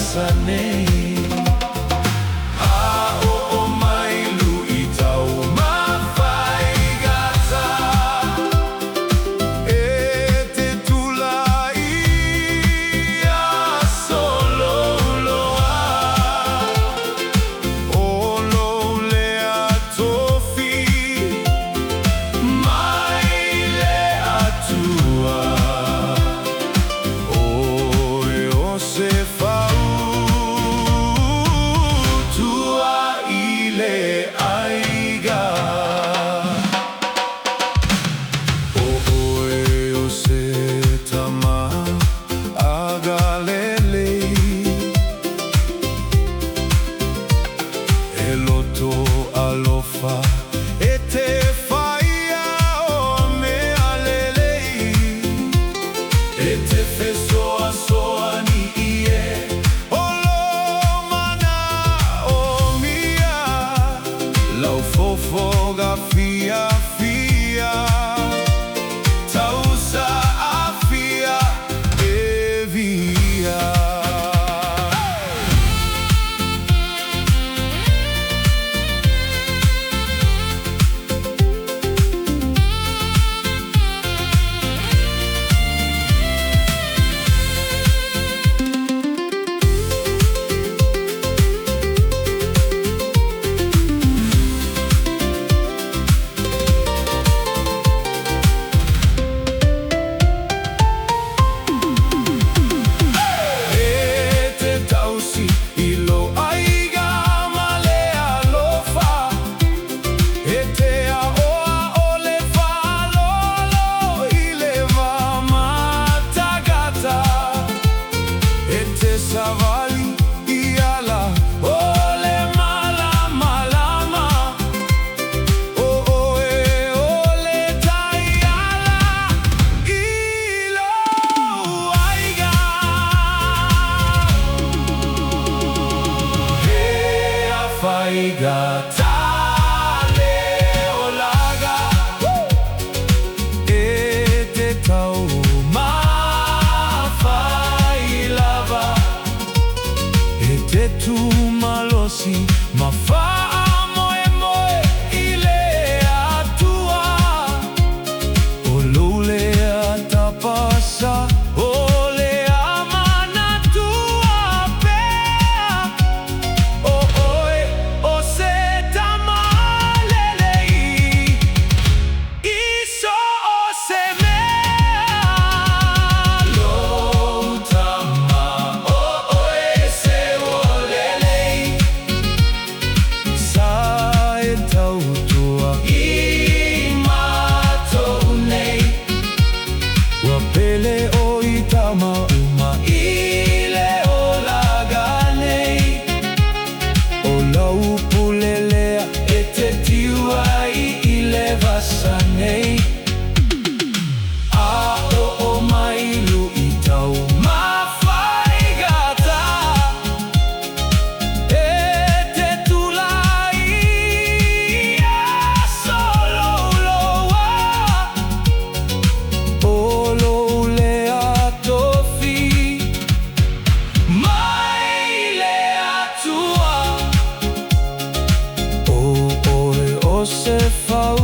vasanei. A'o mailu I tau mawhaigata, e te tula'i a sololoa. Olo lea tofi, mai lea tua. Oe o se fau tua I le aiga. Oe o se Tamā aga lelei, e loto alofa e te whaia o mea lelei, e te whesoa soa ni ie o lo mana o mia, lau fofo ga fia fia, tausa a fia e via. E te tausi I lo aiga ma le alofa, e te aoa o le whalolo I le wā matagata, e te savali I ala o le malama lama, o oe o le tai ala I lo aiga. He a whaigata leo laga, e te tau mawhailava, e te tūmalosi ma wha moe moe I le atua, o lulea tapasa o le amana tua pea. O oe o se Tamā lelei, iso o se mea. Lou Tamā o oe se Uo Lelei, sa e tautua I mātou nei. Ua pele o I Tamā uma I le o laga nei, o lau pulelea e te tiuai I le vasanei. A'o o mailu I tau mawhaigata, e te tula'i a sololoa. Olo lea tofi, mai lea tua. O oe o se fau